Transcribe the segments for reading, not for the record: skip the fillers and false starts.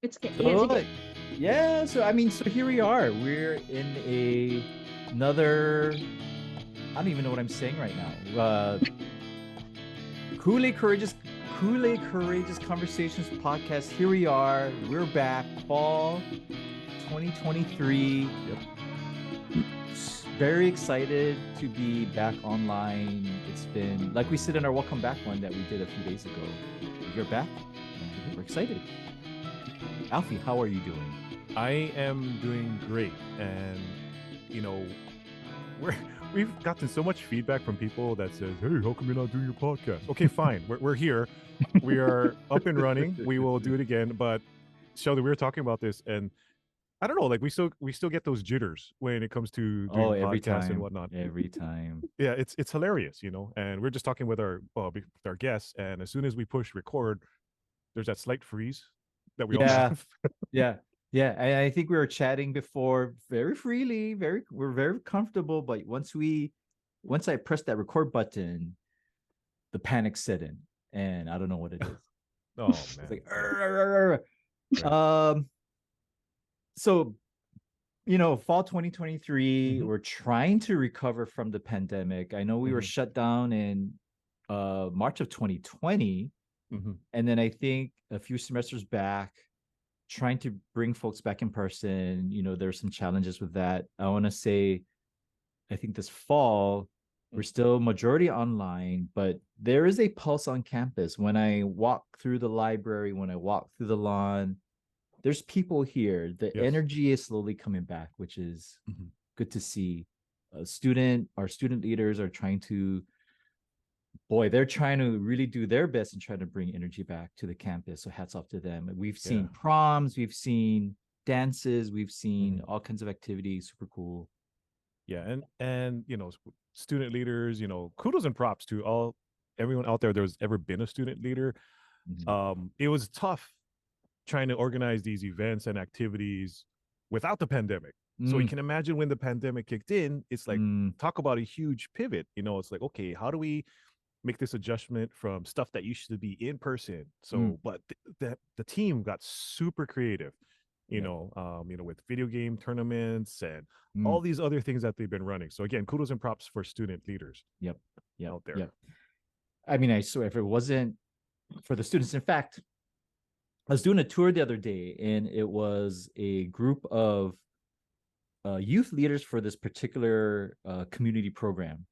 It's good. Yeah, it's So good. yeah, so I mean, so here we are. We're in another. I don't even know what I'm saying right now. Kool-Aid Courageous Conversations podcast. Here we are. We're back. Fall 2023. Yep. Very excited to be back online. It's been like we said in our welcome back one that we did a few days ago. You're back, and we're excited. Alfie, how are you doing? I am doing great, and you know, we're we've gotten so much feedback from people that says, "Hey, how come you're not doing your podcast?" Okay, fine, we're here, we are up and running. We will do it again. But Sheldon, we were talking about this, and I don't know, like we still get those jitters when it comes to Oh, doing every podcasts and time, whatnot. every time. Yeah, it's hilarious, And we're just talking with with our guests, and as soon as we push record, there's that slight freeze that we all Yeah, have. yeah, yeah. I think we were chatting before very freely, we're very comfortable. But once I press that record button, the panic set in, and I don't know what it is. Oh It's man, like, yeah, "Arr, arr, arr, right. arr." So fall 2023, Hmm. we're trying to recover from the pandemic. I know we were Hmm. shut down in March of 2020, Hmm. and then I think a few semesters back, trying to bring folks back in person. There's some challenges with that. I want to say, I think this fall, we're still majority online, but there is a pulse on campus. When I walk through the library, when I walk through the lawn, there's people here. The Yes. energy is slowly coming back, which is Hmm. good to see. Our student leaders are trying to, boy, they're trying to really do their best and try to bring energy back to the campus. So hats off to them. We've Yeah. seen proms, we've seen dances, we've seen Hmm. all kinds of activities. Super cool. Yeah, and student leaders, kudos and props to everyone out there that's ever been a student leader. Mhm. It was tough trying to organize these events and activities without the pandemic. So you Mm, can imagine when the pandemic kicked in, it's like mm, talk about a huge pivot. It's like, okay, how do we make this adjustment from stuff that used to be in person? mm. So, but the team got super creative, Yep. with video game tournaments and all Mm, these other things that they've been running. So again, kudos and props for student leaders yep. Yep. out there. Yep. I mean, I swear, if it wasn't for the students, in fact, I was doing a tour the other day, and it was a group of youth leaders for this particular community program.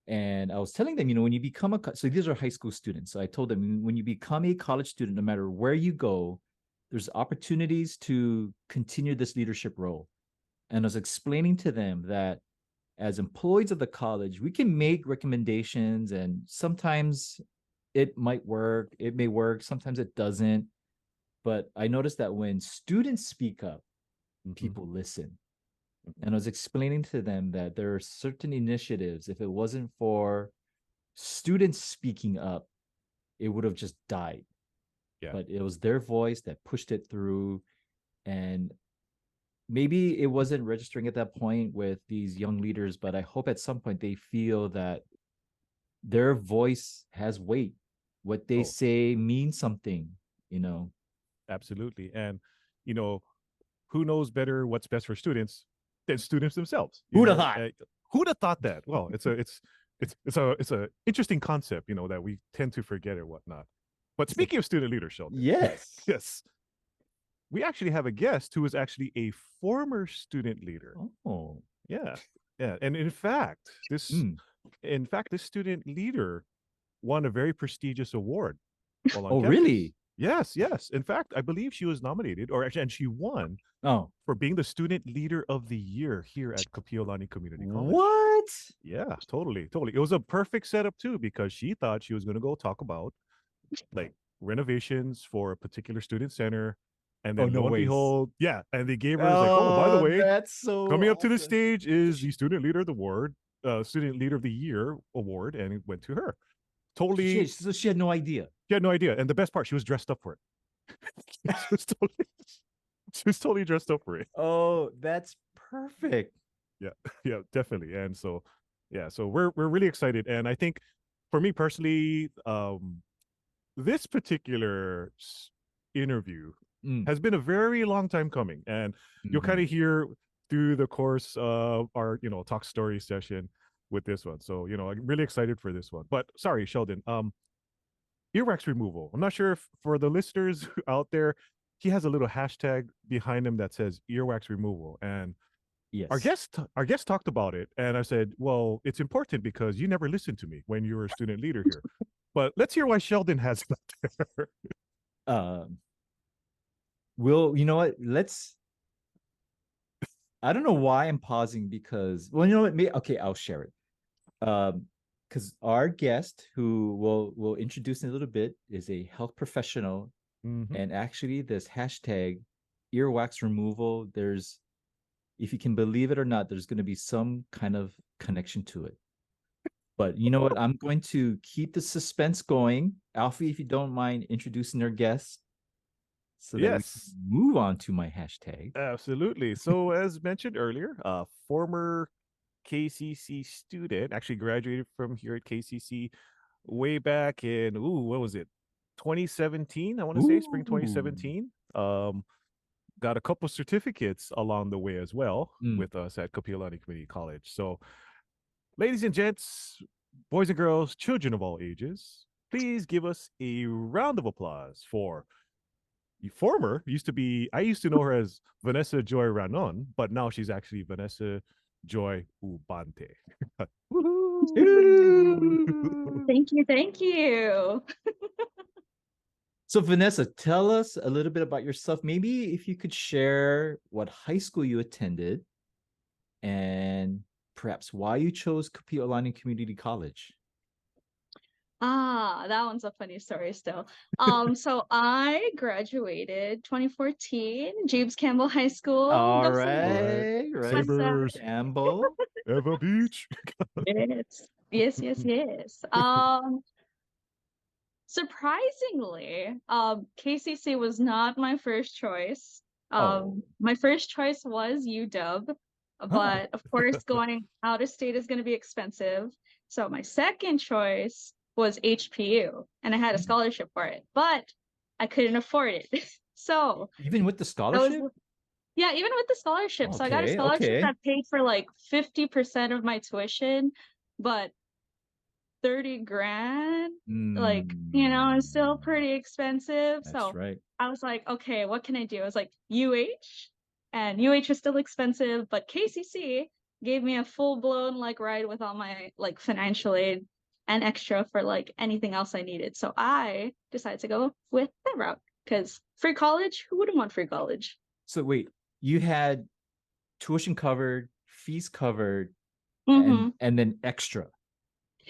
And I was telling them, when you become so these are high school students. So I told them, when you become a college student, no matter where you go, there's opportunities to continue this leadership role. And I was explaining to them that as employees of the college, we can make recommendations, and sometimes it might work, it may work, sometimes it doesn't. But I noticed that when students speak up, Hmm. people listen. Hmm. And I was explaining to them that there are certain initiatives, if it wasn't for students speaking up, it would have just died. Yeah. But it was their voice that pushed it through. And maybe it wasn't registering at that point with these young leaders, but I hope at some point they feel that their voice has weight. What they Oh, say means something, you know. absolutely. And you know, who knows better what's best for students than students themselves? Who'd have thought? Who'd have thought that? Well, it's a interesting concept, that we tend to forget or whatnot. But It's like, speaking of student leader, Sheldon, yes. yes, we actually have a guest who is actually a former student leader. Oh. Yeah, yeah, and Mm. in fact, this student leader won a very prestigious award while on Oh, campus. really? Yes, yes. In fact, I believe she was nominated, or actually, and she won Oh, for being the student leader of the year here at Kapiolani Community College. what? Yeah, totally, totally. It was a perfect setup too because she thought she was going to go talk about like renovations for a particular student center, and Oh, then no lo and ways. behold, yeah, and they gave her is like, oh, by the Oh, way, that's so coming up to the awesome. stage So is the she, student leader of the year award, and it went to her. so she had no idea. She had no idea, and the best part, she was dressed up for it. she was totally, she was totally dressed up for it. Oh, that's perfect. Yeah, yeah, definitely. And so, yeah, so we're really excited, and I think for me personally, this particular interview Mm, has been a very long time coming, and you'll kind mhm. of hear through the course of our talk story session with this one. So I'm really excited for this one. But sorry, Sheldon. Earwax removal. I'm not sure if for the listeners out there, he has a little hashtag behind him that says earwax removal, and Yes. our guest talked about it, and I said, well, it's important because you never listened to me when you were a student leader here. But let's hear why Sheldon has it there. Um, Will, you know what? I don't know why I'm pausing because, well, you know what? Okay, I'll share it. Because our guest, who will introduce in a little bit, is a health professional, Mhm. and actually, this hashtag earwax removal, if you can believe it or not, there's going to be some kind of connection to it. But you know what? I'm going to keep the suspense going. Alfie, if you don't mind introducing our guest so that we can Yes, move on to my hashtag. absolutely. So as mentioned earlier, former KCC student, actually graduated from here at KCC way back in what was it? 2017, I want to say spring Ooh. 2017. Got a couple certificates along the way as well Mm. with us at Kapiolani Community College. So, ladies and gents, boys and girls, children of all ages, please give us a round of applause for I used to know her as Vanessa Joy Ranon, but now she's actually Vanessa Joy Ubante. Woohoo! Thank you. Thank you. So, Vanessa, tell us a little bit about yourself. Maybe if you could share what high school you attended and perhaps why you chose Kapi'olani Community College. That one's a funny story still. So I graduated 2014, James Campbell High School. All Go Sabres. All right. right. What's up? Sabers, Campbell. Eva Beach. Yes. Yes, yes, yes. Surprisingly, KCC was not my first choice. Oh, My first choice was UW, huh. but of course, going out of state is going to be expensive. So my second choice was HPU, and I had a Mm. scholarship for it, but I couldn't afford it. So Even with the that was, scholarship? yeah, even with the scholarship. So I got a Okay, scholarship okay. that paid for like 50% of my tuition, but 30 grand, like, it's still Mm, pretty expensive. that's So right. I was like, okay, what can I do? I was like, UH, and UH is still expensive, but KCC gave me a full blown like ride with all my like financial aid and extra for like anything else I needed. So I decided to go with that route because free college, who wouldn't want free college? So wait, you had tuition covered, fees covered, Mm-hmm. and then extra.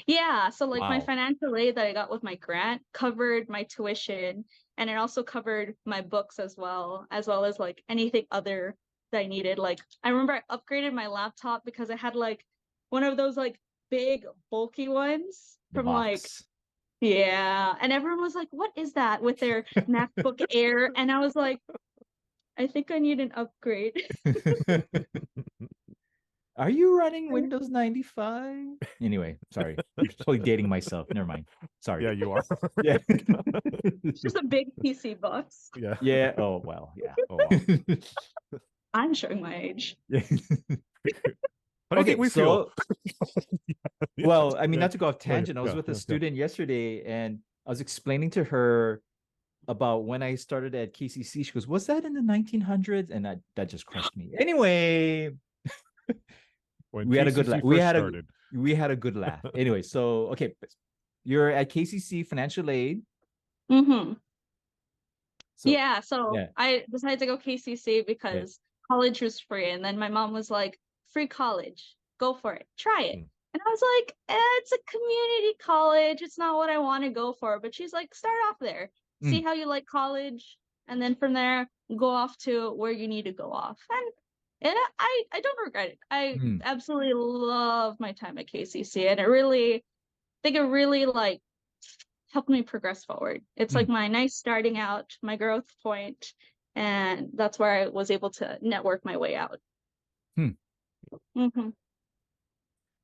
Yeah, so like my Wow. financial aid that I got with my grant covered my tuition, and it also covered my books as well as like anything other that I needed. Like I remember I upgraded my laptop because I had like one of those like big bulky ones The from like, box. yeah, and everyone was like, "What is that?" with their MacBook Air, and I was like, "I think I need an upgrade." Are you running Windows 95? Anyway, sorry. I'm totally dating myself. Never mind. Sorry. Yeah, you are. Yeah. It's just a big PC box. Yeah. Yeah. Oh, well, yeah. Oh wow. I'm showing my age. Yeah. How do you think Okay, we feel? so Yeah, well, I mean, yeah, not to go off yeah, tangent, I was yeah, with a yeah, yeah. student yesterday and I was explaining to her about when I started at KCC. She goes, "Was that in the 1900s?" And that just crushed me. Anyway, When we had a good KCC laugh. first started. We had a good laugh. Anyway, so okay, you're at KCC financial aid. Mm-hmm. So Yeah, so yeah, I decided to go KCC yeah. because college was free. And then my mom was like, free college, go for it, try it. Mm. And I was like, it's a community college. It's not what I want to go for. But she's like, start off there, see Mm, how you like college. And then from there, go off to where you need to go off. And I don't regret it. I mm, absolutely love my time at KCC. And I think it really like helped me progress forward. It's like mm, my nice starting out, my growth point, and that's where I was able to network my way out. hmm. Mm-hmm.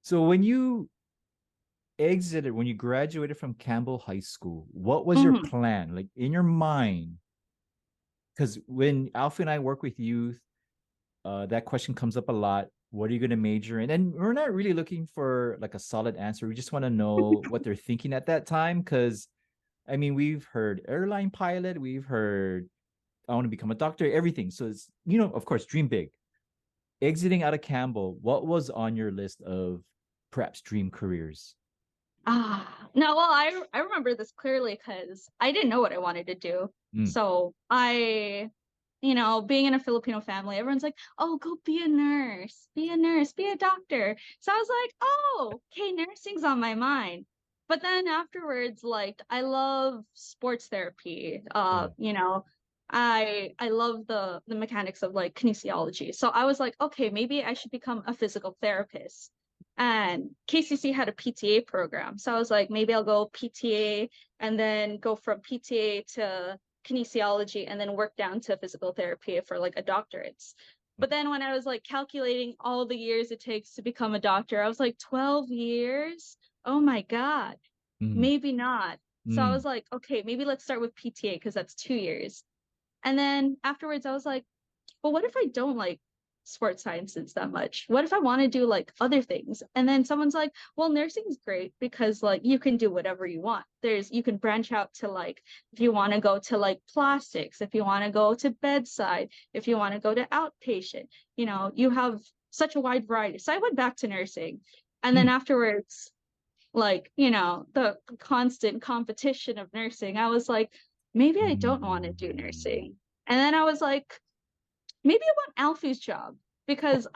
So when you graduated from Campbell High School, what was your Mm-hmm. plan? Like in your mind, because when Alfie and I work with youth, that question comes up a lot. What are you going to major in? And we're not really looking for like a solid answer. We just want to know what they're thinking at that time. Because I mean, we've heard airline pilot, we've heard I want to become a doctor, everything. So it's, of course, dream big. Exiting out of Campbell, what was on your list of perhaps dream careers? No, well, I remember this clearly because I didn't know what I wanted to do. So being in a Filipino family, everyone's like, oh, go be a nurse, be a doctor. So I was like, oh, okay, nursing's on my mind. But then afterwards, like, I love sports therapy. I love the mechanics of like kinesiology. So I was like, okay, maybe I should become a physical therapist. And KCC had a PTA program. So I was like, maybe I'll go PTA and then go from PTA to kinesiology and then work down to physical therapy for like a doctorate. But then when I was like calculating all the years it takes to become a doctor, I was like, 12 years? Oh my God, maybe not. So I was like, okay, maybe let's start with PTA because that's 2 years. And then afterwards I was like, well, what if I don't like sports sciences that much? What if I want to do like other things? And then someone's like, well, nursing's great because like you can do whatever you want. You can branch out to like, if you want to go to like plastics, if you want to go to bedside, if you want to go to outpatient, you have such a wide variety. So I went back to nursing. And then afterwards, like, the constant competition of nursing, I was like, maybe I don't want to do nursing. And then I was like, maybe I want Alfie's job because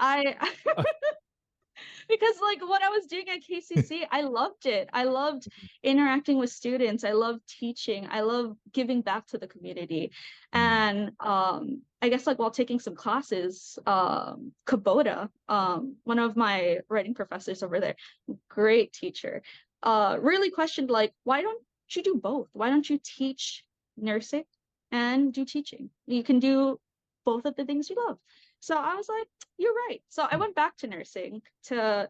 because like what I was doing at KCC, I loved it. I loved interacting with students. I loved teaching. I love giving back to the community. And I guess like while taking some classes, Kubota, one of my writing professors over there, great teacher, really questioned like, why don't you do both? Why don't you teach nursing and do teaching? You can do both of the things you love. So I was like, you're right. So I went back to nursing to,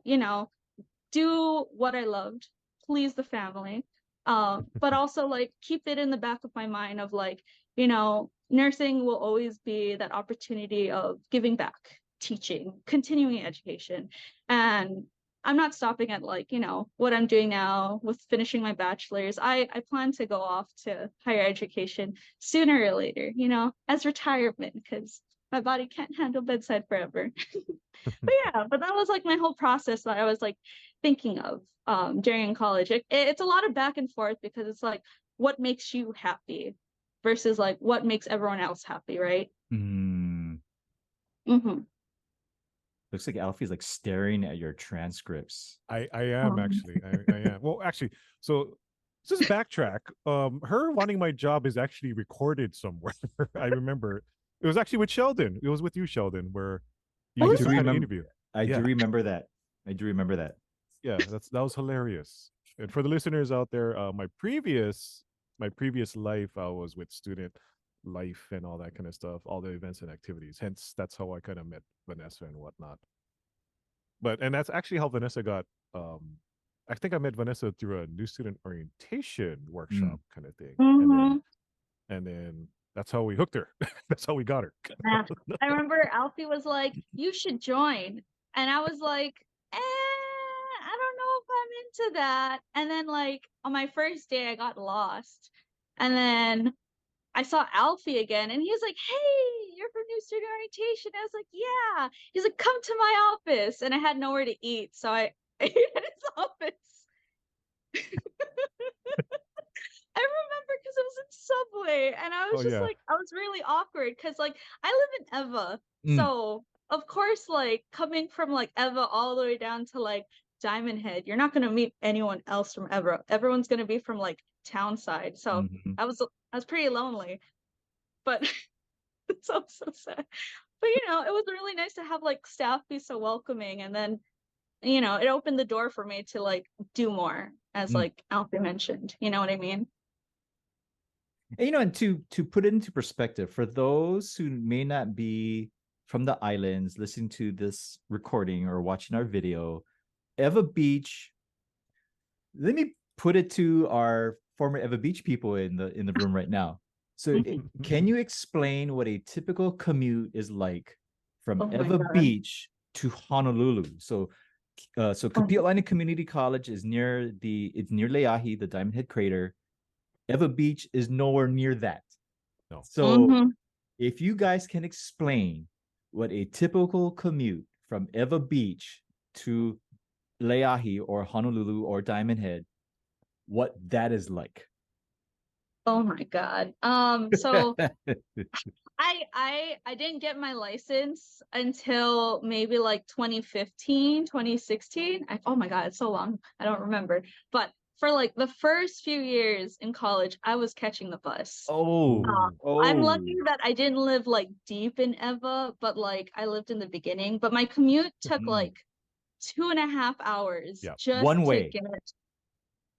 do what I loved, please the family, but also like keep it in the back of my mind of like, nursing will always be that opportunity of giving back, teaching, continuing education. And I'm not stopping at like, what I'm doing now with finishing my bachelor's. I plan to go off to higher education sooner or later, as retirement, because my body can't handle bedside forever. but that was like my whole process that I was like thinking of during college. It's a lot of back and forth because it's like, what makes you happy versus like what makes everyone else happy, right? Looks like Alfie's like staring at your transcripts. I am actually. I am. Well, actually, so let's just backtrack. Her wanting my job is actually recorded somewhere. I remember it was actually with Sheldon. It was with you, Sheldon, where you did some kind of interview. I do remember that. I do remember that. Yeah, that was hilarious. And for the listeners out there, my previous life, I was with student life and all that kind of stuff, all the events and activities. Hence, that's how I kind of met Vanessa and whatnot. And that's actually how Vanessa got. I think I met Vanessa through a new student orientation workshop kind of thing, and then that's how we hooked her. That's how we got her. I remember Alfie was like, "You should join," and I was like, I don't know if I'm into that. And then like on my first day, I got lost, and then I saw Alfie again, and he was like, "Hey, you're from new student orientation." I was like, "Yeah." He's like, "Come to my office," and I had nowhere to eat, so I ate at his office. I remember because it was in Subway, and I was like, I was really awkward because like I live in Eva, so of course, like coming from like Eva all the way down to like Diamond Head, you're not gonna meet anyone else from Eva. Everyone's gonna be from like Townside, so I was pretty lonely, but it's so sad. But it was really nice to have like staff be so welcoming, and then it opened the door for me to like do more, as like Alfie mentioned. You know what I mean? And, and to put it into perspective, for those who may not be from the islands listening to this recording or watching our video, Eva Beach, let me put it to our former Eva Beach people in the room right now. So can you explain what a typical commute is like from Oh my Eva God. Beach to Honolulu? So Kapi'olani Community College is near Leahi, the Diamond Head crater. Eva Beach is nowhere near that. No. So if you guys can explain what a typical commute from Eva Beach to Leahi or Honolulu or Diamond Head, what that is like. Oh my God. So I didn't get my license until maybe like 2015, 2016. Oh my God, it's so long. I don't remember. But for like the first few years in college, I was catching the bus. I'm lucky that I didn't live like deep in Eva, but like I lived in the beginning. But my commute took like 2.5 hours just One to way. get,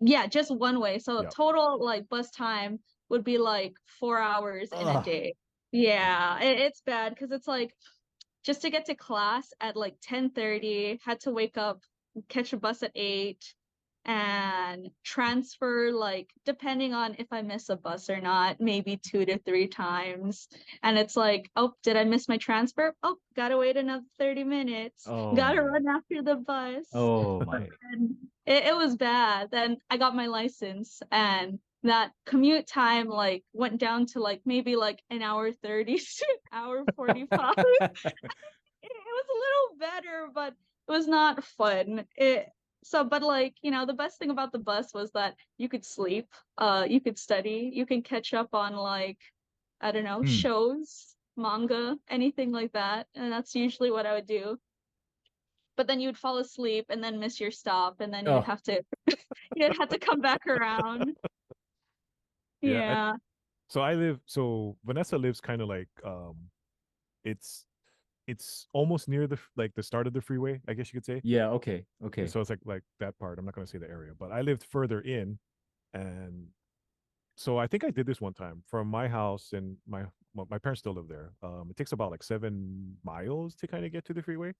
yeah, just one way. So total like bus time would be like 4 hours in a day. Yeah, it's bad because it's like just to get to class at like 10:30, had to wake up, catch a bus at 8, and transfer like depending on if I miss a bus or not, maybe 2 to 3 times. And it's like, oh, did I miss my transfer? Oh, gotta wait another 30 minutes. Gotta run after the bus. Oh my. And it was bad. Then I got my license and that commute time like went down to like maybe like an hour 30 to an hour 45. It was a little better, but it was not fun. But like, the best thing about the bus was that you could sleep, you could study, you can catch up on like, I don't know, shows, manga, anything like that. And that's usually what I would do. But then you'd fall asleep and then miss your stop, and then you'd have to come back around. Yeah. So Vanessa lives kind of like it's almost near the start of the freeway, I guess you could say. Yeah, okay. So it's like that part. I'm not going to say the area, but I lived further in, and so I think I did this one time from my house, and my parents still live there. It takes about like 7 miles to kind of get to the freeway,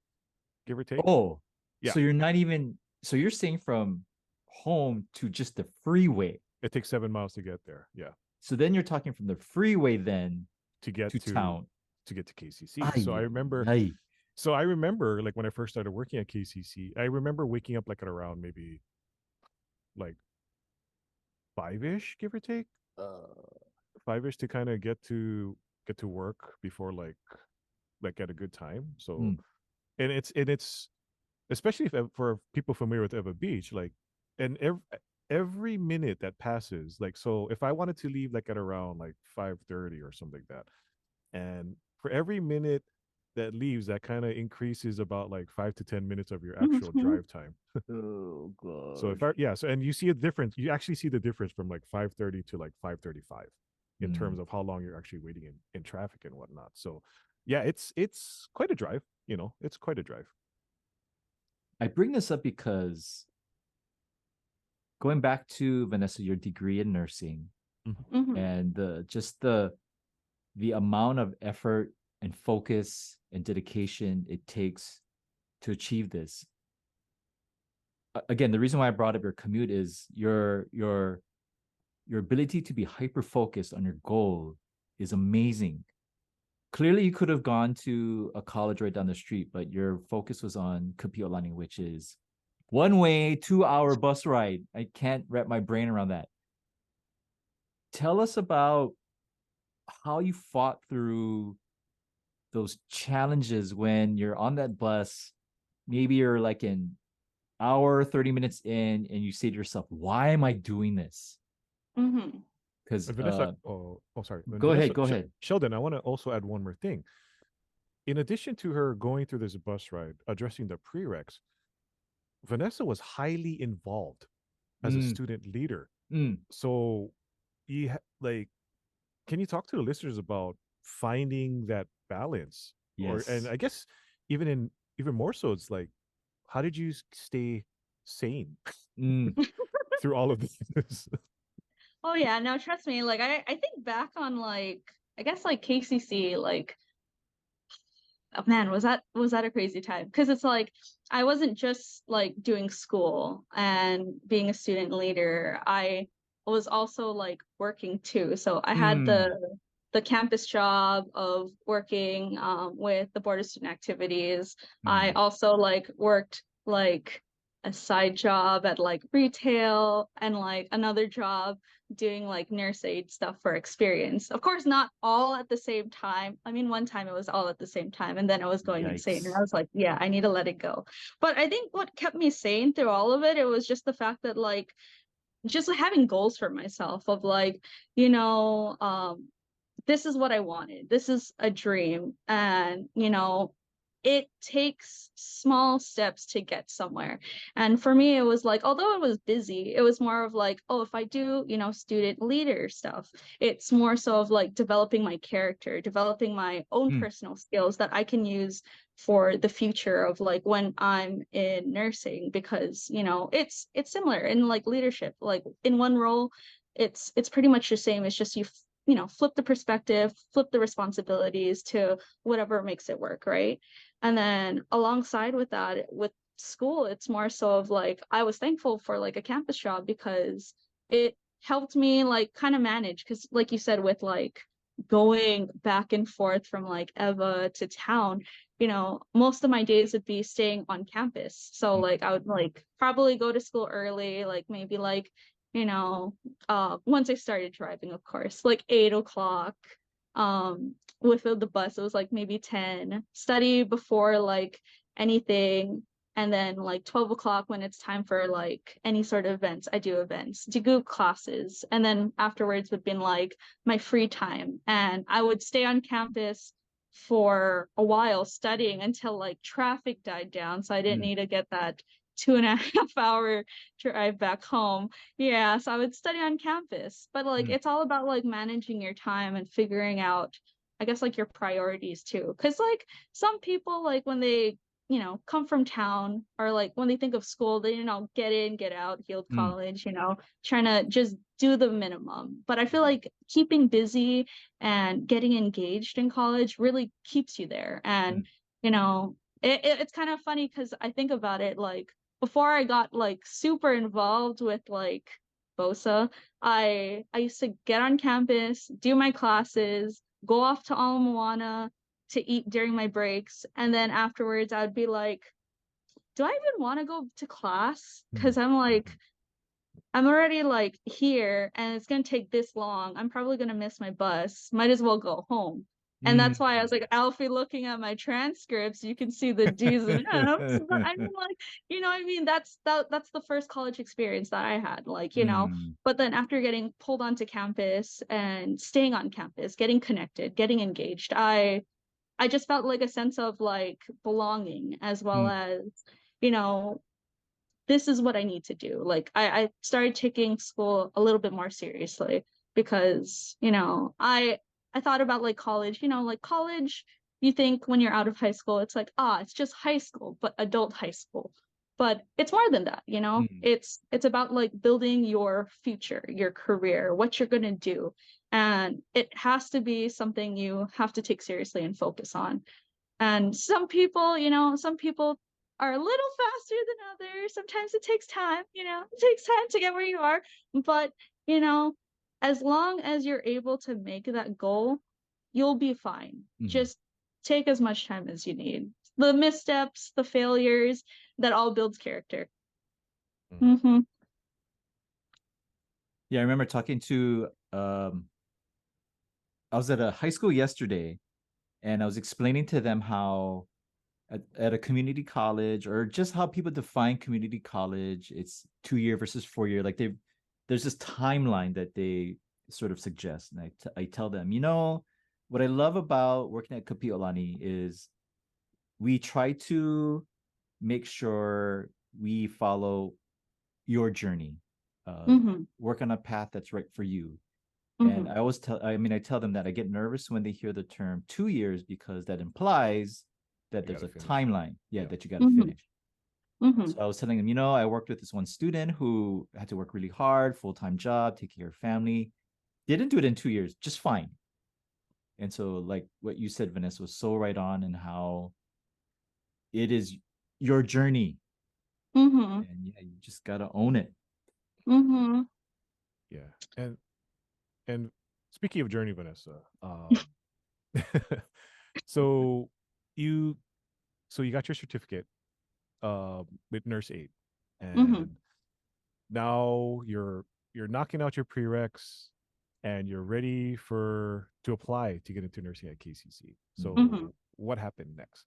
give or take. Oh, yeah. So you're saying from home to just the freeway. It takes 7 miles to get there. Yeah. So then you're talking from the freeway then to get to town. To get to KCC. So I remember like when I first started working at KCC, I remember waking up like at around maybe like 5-ish, give or take. 5-ish to kind of get to work before like at a good time. So and it's especially for people familiar with Eva Beach, like, and every minute that passes, like, so if I wanted to leave like at around like 5:30 or something like that, and for every minute that leaves, that kind of increases about like 5 to 10 minutes of your actual drive time. Oh god. So and you see a difference. You actually see the difference from like 5:30 to like 5:35 in terms of how long you're actually waiting in traffic and whatnot. So yeah, it's quite a drive. It's quite a drive. I bring this up because going back to Vanessa, your degree in nursing, and the amount of effort and focus and dedication it takes to achieve this. Again, the reason why I brought up your commute is your ability to be hyper focused on your goal is amazing. Clearly, you could have gone to a college right down the street, but your focus was on Kapiolani, which is 1 way, 2-hour bus ride. I can't wrap my brain around that. Tell us about how you fought through those challenges when you're on that bus. Maybe you're like an hour, 30 minutes in, and you say to yourself, why am I doing this? Because Vanessa, sorry. Go ahead. Sheldon, I want to also add one more thing. In addition to her going through this bus ride, addressing the prereqs, Vanessa was highly involved as a student leader. So, can you talk to the listeners about finding that balance? Yes. And I guess even more so, it's like, how did you stay sane through all of this? Oh yeah, no, trust me. Like I think back on like I guess like KCC, like oh man, was that a crazy time? Because it's like I wasn't just like doing school and being a student leader. I was also like working too. So I had Mm. the campus job of working with the Board of Student Activities. I also like worked like a side job at like retail and like another job doing like nurse aid stuff for experience. Of course, not all at the same time. I mean, one time it was all at the same time and then I was going insane. And I Yikes. was like, yeah, I need to let it go. But I think what kept me sane through all of it, it was just the fact that like just having goals for myself of like, you know, this is what I wanted. This is a dream. And, you know, it takes small steps to get somewhere. And for me, it was like, although it was busy, it was more of like, oh, if I do, you know, student leader stuff, it's more so of like developing my character, developing my own personal skills that I can use for the future of like when I'm in nursing, because, you know, it's similar in like leadership, like in one role, it's pretty much the same. It's just you know, flip the perspective, flip the responsibilities to whatever makes it work, right? And then alongside with that, with school, it's more so of like, I was thankful for like a campus job because it helped me like kind of manage. Because like you said, with like going back and forth from like Eva to town, you know, most of my days would be staying on campus. So like I would like probably go to school early, like maybe like, you know, once I started driving, of course, like 8 o'clock. With the bus, it was like maybe 10. Study before like anything, and then like 12 o'clock when it's time for like any sort of events, I do events, do group classes, and then afterwards would be like my free time, and I would stay on campus for a while studying until like traffic died down, so I didn't need to get that 2.5 hour drive back home. Yeah, so I would study on campus, but like it's all about like managing your time and figuring out, I guess, like your priorities too. Because like some people, like when they, you know, come from town, or like when they think of school, they, you know, get in, get out, Heald College, you know, trying to just do the minimum. But I feel like keeping busy and getting engaged in college really keeps you there. And, you know, it's kind of funny because I think about it like before I got like super involved with like BOSA, I used to get on campus, do my classes, go off to Ala Moana to eat during my breaks, and then afterwards I'd be like, do I even want to go to class? Because I'm like, I'm already like here and it's gonna take this long. I'm probably gonna miss my bus. Might as well go home. And that's why I was like, Alfie, looking at my transcripts, you can see the D's and F's. But I mean, like, you know, I mean, that's the first college experience that I had, like, you know. But then after getting pulled onto campus and staying on campus, getting connected, getting engaged, I just felt like a sense of like belonging, as well as, you know, this is what I need to do. Like I started taking school a little bit more seriously because, you know, I thought about like college, you know, like college, you think when you're out of high school, it's like, it's just high school, but adult high school. But it's more than that, you know. It's about like building your future, your career, what you're gonna do. And it has to be something you have to take seriously and focus on. And some people, you know, some people are a little faster than others. Sometimes it takes time, you know, it takes time to get where you are. But, you know, as long as you're able to make that goal, you'll be fine. Just take as much time as you need. The missteps, the failures, that all builds character. Yeah, I remember talking to I was at a high school yesterday and I was explaining to them how at a community college, or just how people define community college, it's 2 year versus 4 year. Like there's this timeline that they sort of suggest. And I tell them, you know, what I love about working at Kapi'olani is we try to make sure we follow your journey, work on a path that's right for you. And I always I tell them that I get nervous when they hear the term 2 years, because that implies that there's a timeline, that you got to finish. So I was telling them, you know, I worked with this one student who had to work really hard, full-time job, take care of family. Didn't do it in 2 years, just fine. And so, like what you said, Vanessa, was so right on, and how it is your journey. And yeah, you just gotta own it. Yeah. And speaking of journey, Vanessa, so you you got your certificate with nurse aid, Hmm. and now you're knocking out your prereqs and you're ready to apply to get into nursing at KCC. Hmm. So what happened next?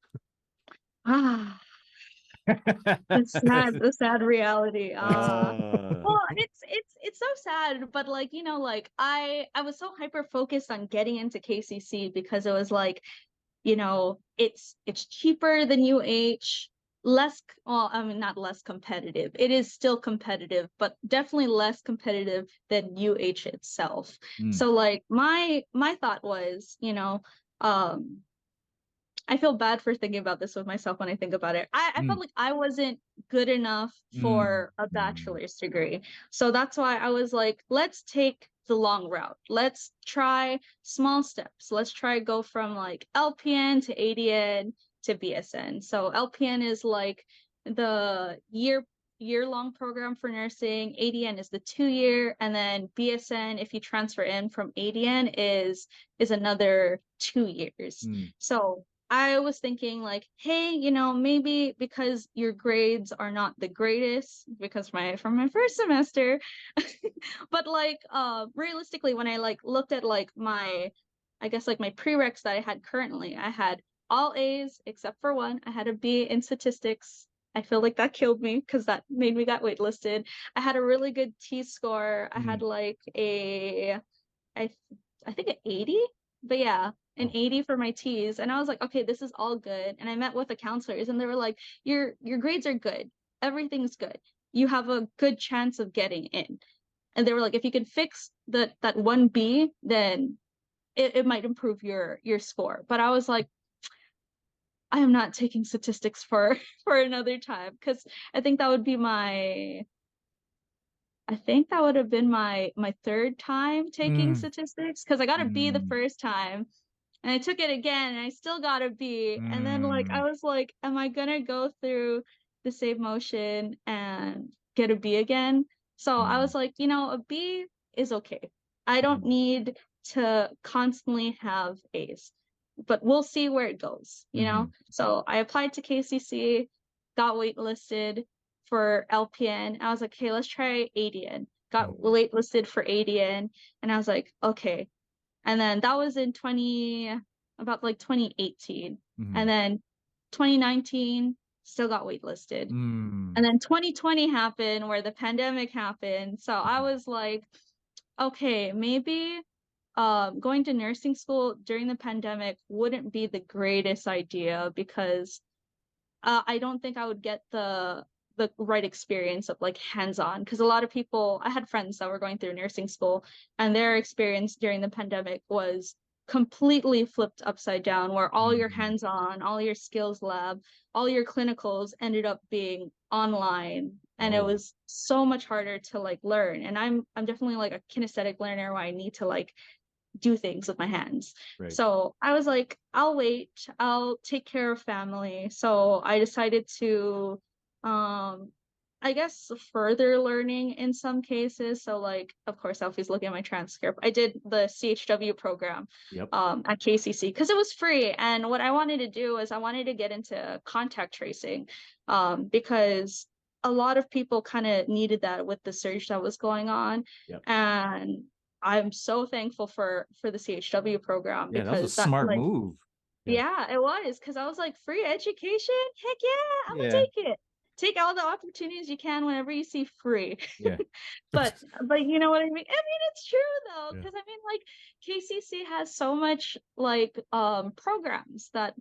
Ah, the sad reality. Well, it's so sad, but like, like I was so hyper focused on getting into KCC because it was like, it's cheaper than UH, well, I mean, not less competitive. It is still competitive, but definitely less competitive than UH itself. Mm, So like my thought was, um I feel bad for thinking about this with myself when I think about it. I felt mm, like I wasn't good enough mm, for a mm, bachelor's degree. So that's why I was like, let's take the long route. Let's try small steps. Let's try go from like LPN to ADN to BSN. So LPN is like the year-long program for nursing. ADN is the 2 year, and then BSN, if you transfer in from ADN, is another 2 years. mm, So I was thinking like, hey, maybe because your grades are not the greatest because from my first semester, but like realistically when I like looked at like I guess like my prereqs that I had currently, I had all A's except for one. I had a B in statistics. I feel like that killed me because that made me get waitlisted. I had a really good T score. I had mm. like I I think an 80, but yeah, an Oh, 80 for my T's. And I was like, okay, this is all good. And I met with the counselors and they were like, your grades are good. Everything's good. You have a good chance of getting in. And they were like, if you can fix that one B, then it might improve your score. But I was like, I am not taking statistics for for another time because I think that would be my I think that would have been my third time taking Mm, statistics because I got a B the mm, first time and I took it again and I still got a B. And then like I mm, was like, am I gonna go through the same motion and get a B again? So I mm, was like, a B is okay. I don't mm, need to constantly have A's, but we'll see where it goes. mhm, So I applied to KCC, got waitlisted for LPN. I was like, okay, let's try ADN. Got mhm, waitlisted for ADN, and I was like, okay. And then that was in about like 2018. And mhm, then 2019 still got waitlisted. And mm, then 2020 happened where the pandemic happened. So I mhm, was like, okay, maybe going to nursing school during the pandemic wouldn't be the greatest idea because I don't think I would get the right experience of like hands-on because a lot of people I had friends that were going through nursing school and their experience during the pandemic was completely flipped upside down where all your mhm. hands-on, all your skills lab, all your clinicals ended up being online and it Oh, was so much harder to like learn and I'm definitely like a kinesthetic learner where I need to like do things with my hands. right. So I was like, I'll wait, I'll take care of family. So I decided to, um, I guess, further learning in some cases. So, like, of course, Alfie's looking at my transcript. I did the CHW program Yep. at KCC because it was free. And what I wanted to do is I wanted to get into contact tracing because a lot of people kind of needed that with the surge that was going on. Yep. And I'm so thankful for the CHW program Yeah, that was a because that smart like move. yeah. yeah, it was because I was like free education, heck yeah, I'm gonna Yeah. take it. Take all the opportunities you can whenever you see free. Yeah. But you know what I mean? I mean it's true though, Yeah. because I mean like KCC has so much like programs that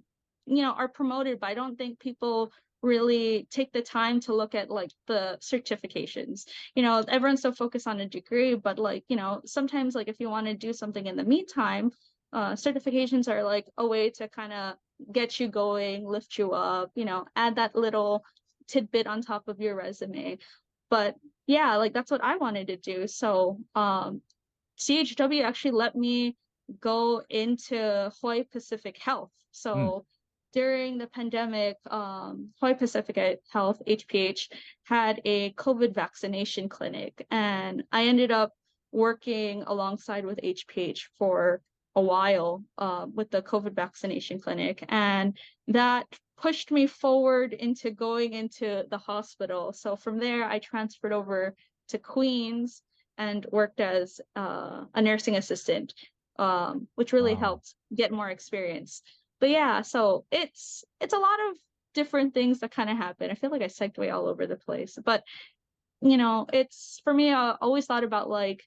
are promoted, but I don't think people really take the time to look at like the certifications. Everyone's so focused on a degree, but like sometimes like if you want to do something in the meantime, certifications are like a way to kind of get you going, lift you up, add that little tidbit on top of your resume. But yeah, like that's what I wanted to do. So CHW actually let me go into Hawaii Pacific Health. Mm, So during the pandemic, Hawaii Pacific Health, HPH, had a COVID vaccination clinic. And I ended up working alongside with HPH for a while with the COVID vaccination clinic, and that pushed me forward into going into the hospital. So from there, I transferred over to Queens and worked as a nursing assistant, which really Wow. helped get more experience. But yeah, so it's a lot of different things that kind of happen. I feel like I segue all over the place, but it's for me, I always thought about like,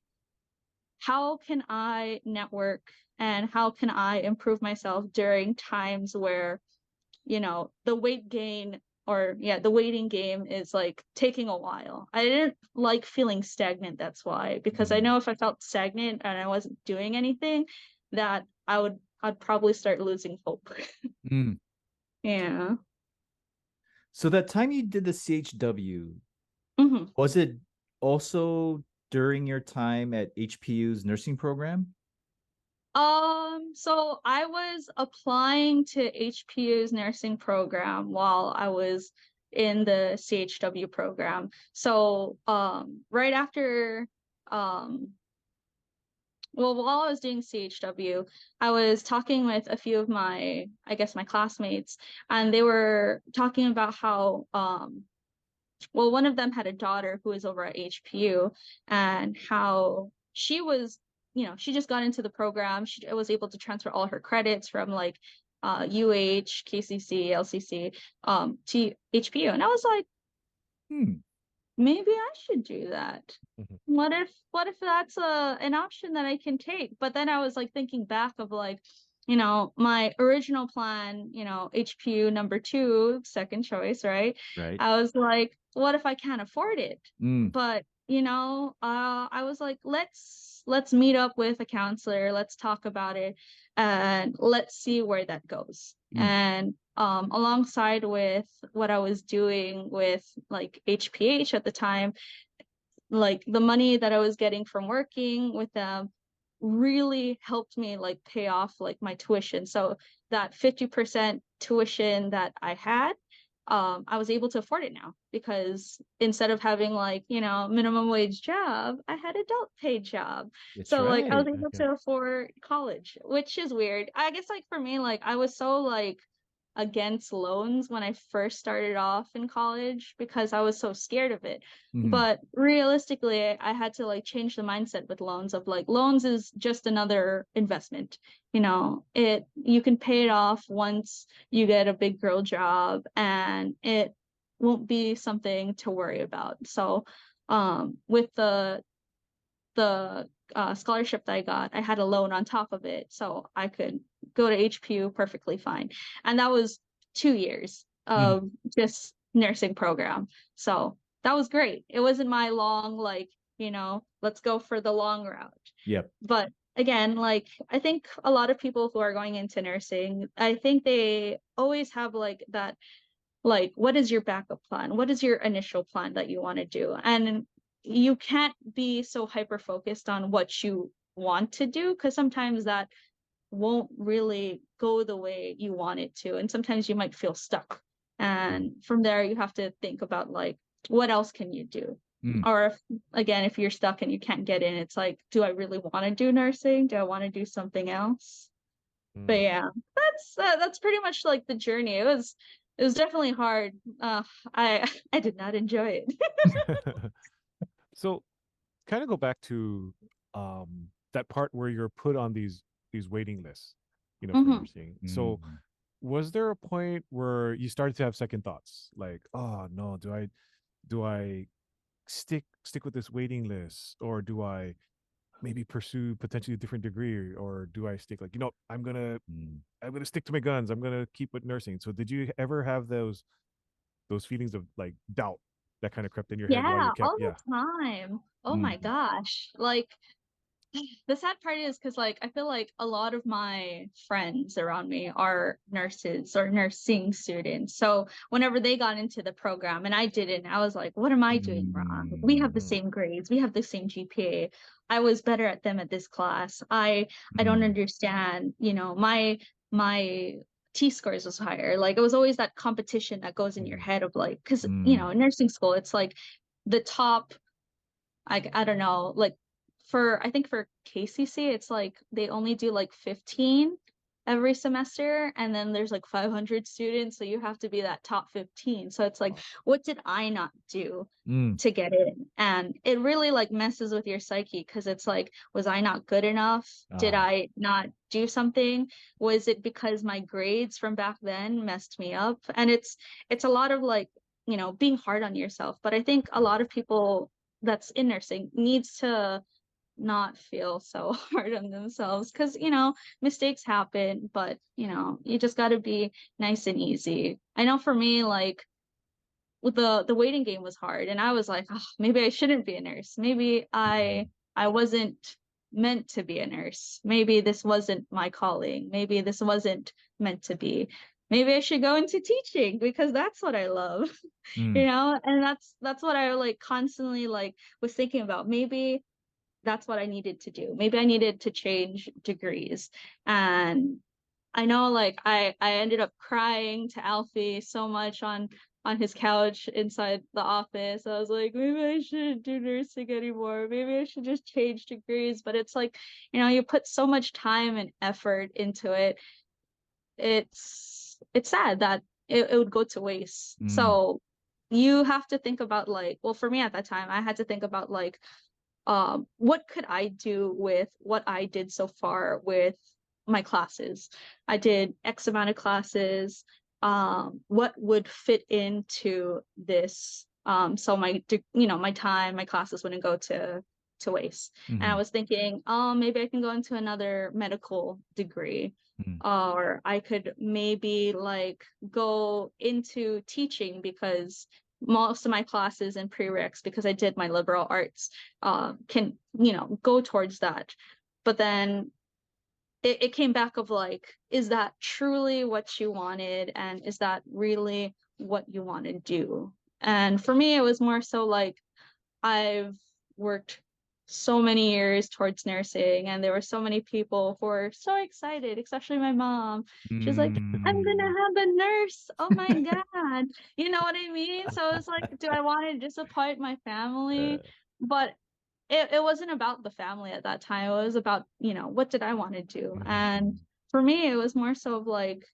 how can I network and how can I improve myself during times where, the weight gain or the waiting game is like taking a while. I didn't like feeling stagnant, that's why, because I know if I felt stagnant and I wasn't doing anything, that I'd probably start losing hope. Mm. Yeah. So that time you did the CHW, hmm was it also during your time at HPU's nursing program? So I was applying to HPU's nursing program while I was in the CHW program. So, right after, well, while I was doing CHW, I was talking with a few of my, I guess, my classmates, and they were talking about how, well, one of them had a daughter who was over at HPU, and how she was, she just got into the program. She was able to transfer all her credits from like UH, KCC, LCC, to HPU. And I was like, Hmm. maybe I should do that. Mhm. What if that's an option that I can take? But then I was like thinking back of like, my original plan, HPU number 2, second choice, right? Right. I was like, what if I can't afford it? Mm. But I was like, let's meet up with a counselor, let's talk about it, and let's see where that goes. Mm. And alongside with what I was doing with like HPH at the time, like the money that I was getting from working with them really helped me like pay off like my tuition. So that 50% tuition that I had, I was able to afford it now, because instead of having like, minimum wage job, I had adult paid job. That's So like I was right. able Okay. to afford college, which is weird. I guess like for me, like I was so like against loans when I first started off in college because I was so scared of it. Mhm. But realistically, I had to like change the mindset with loans of like, loans is just another investment. You can pay it off once you get a big girl job, and it won't be something to worry about. So with the scholarship that I got, I had a loan on top of it, so I could go to HPU perfectly fine. And that was 2 years of just nursing program. So that was great. It wasn't my long, like, let's go for the long route. Yep. But again, like, I think a lot of people who are going into nursing, I think they always have like that, like, what is your backup plan? What is your initial plan that you want to do? And you can't be so hyper focused on what you want to do, because sometimes that won't really go the way you want it to. And sometimes you might feel stuck. And from there, you have to think about like, what else can you do? Mm. Or if you're stuck and you can't get in, it's like, do I really want to do nursing? Do I want to do something else? But Mm. yeah, that's pretty much like the journey. It was definitely hard. I I did not enjoy it. So, kind of go back to that part where you're put on these waiting lists, for hmm nursing. So, Mm. was there a point where you started to have second thoughts, like, oh no, do I stick with this waiting list, or do I maybe pursue potentially a different degree, or do I stick like, Mm. I'm gonna stick to my guns, I'm gonna keep with nursing? So, did you ever have those feelings of like doubt that kind of crept in your head while you Yeah, kept, all yeah? the time. Oh my Mm. gosh. Like, the sad part is because like I feel like a lot of my friends around me are nurses or nursing students. So whenever they got into the program and I didn't, I was like, what am I doing wrong? We have the Mm. Mm. same grades, we have the same GPA. I was better at them at this class. I don't Mm. understand, my T scores was higher. Like it was always that competition that goes in your Mm. head of like, because Mm. in nursing school, it's like the top, I don't know, like I think for KCC, it's like they only do like 15 every semester, and then there's like 500 students, so you have to be that top 15. So it's like, what did I not do to get in? And it really like messes with your psyche, because it's like, was I not good enough? Did I not do something? Was it because my grades from back then messed me up? And it's a lot of like, you know, being hard on yourself. But I think a lot of people that's in nursing needs to not feel so hard on themselves, because, you know, mistakes happen, but, you know, you just got to be nice and easy. I know for me, like, with the waiting game was hard, and I was like, oh, maybe I shouldn't be a nurse. Maybe I wasn't meant to be a nurse. Maybe this wasn't my calling. Maybe this wasn't meant to be. Maybe I should go into teaching, because that's what I love. You know, and that's what I like constantly like was thinking about. Maybe that's what I needed to do. Maybe I needed to change degrees. And I know, like, I ended up crying to Alfie so much on his couch inside the office. I was like, maybe I shouldn't do nursing anymore. Maybe I should just change degrees. But it's like, you know, you put so much time and effort into it. It's sad that it would go to waste. So you have to think about, like, well, for me at that time, I had to think about, like, what could I do with what I did so far with my classes? I did X amount of classes. What would fit into this? So my, you know, my time, my classes wouldn't go to waste. And I was thinking, maybe I can go into another medical degree, or I could maybe like go into teaching, because most of my classes and prereqs, because I did my liberal arts, can, you know, go towards that. But then it came back of like, is that truly what you wanted? And is that really what you want to do? And for me, it was more so like, I've worked so many years towards nursing, and there were so many people who were so excited, especially my mom. She's like, I'm gonna have a nurse. Oh my God. You know what I mean? So it's like, do I want to disappoint my family? But it wasn't about the family at that time. It was about, you know, what did I want to do? And for me, it was more so of like,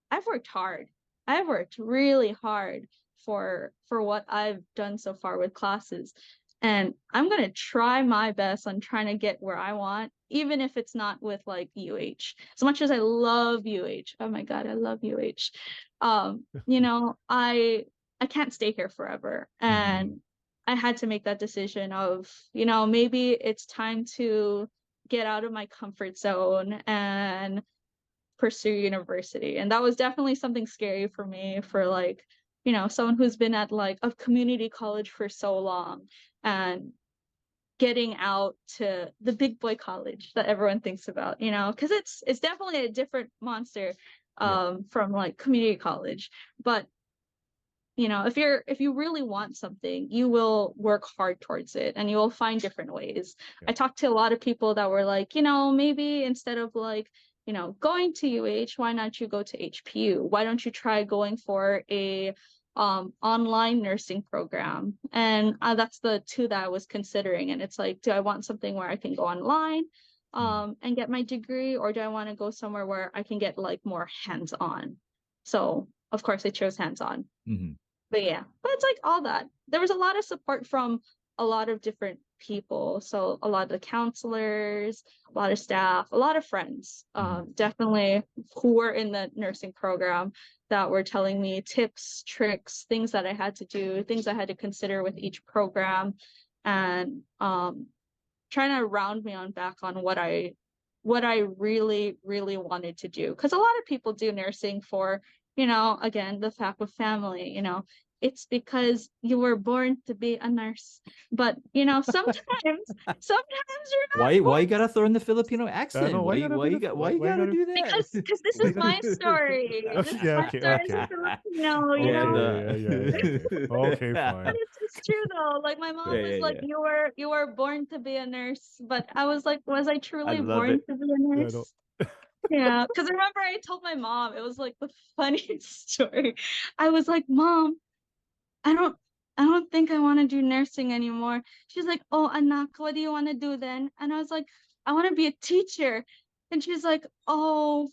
I've worked hard. I've worked really hard for what I've done so far with classes. And I'm going to try my best on trying to get where I want, even if it's not with like UH. As much as I love UH. Oh my God, I love UH. You know, I can't stay here forever. And I had to make that decision of, you know, maybe it's time to get out of my comfort zone and pursue university. And that was definitely something scary for me, for like, you know, someone who's been at like a community college for so long, and getting out to the big boy college that everyone thinks about, you know, because it's definitely a different monster from like community college. But you know, if you really want something, you will work hard towards it, and you will find different ways. I talked to a lot of people that were like, you know, maybe instead of like, you know, going to UH, why not you go to HPU? Why don't you try going for a online nursing program? And that's the two that I was considering. And it's like, do I want something where I can go online and get my degree, or do I want to go somewhere where I can get like more hands-on? So of course I chose hands-on. But yeah, but it's like all that. There was a lot of support from a lot of different people. So a lot of the counselors, a lot of staff, a lot of friends, definitely, who were in the nursing program, that were telling me tips, tricks, things that I had to do, things I had to consider with each program, and trying to round me on back on what I really, really wanted to do. Because a lot of people do nursing for, you know, again, the fact of family, you know, it's because you were born to be a nurse. But, you know, sometimes you're not Why you gotta throw in the Filipino accent? know, Why you gotta do that? because this is my story. This is my story as a Filipino, you know. Okay, fine. But it's true though. Like my mom was like, you were born to be a nurse. But I was like, was I truly born to be a nurse? Yeah, because I remember I told my mom, it was like the funniest story. I was like, Mom, I I don't think I want to do nursing anymore. She's like, oh, anak, what do you want to do then? And I was like, I want to be a teacher. And she's like, oh,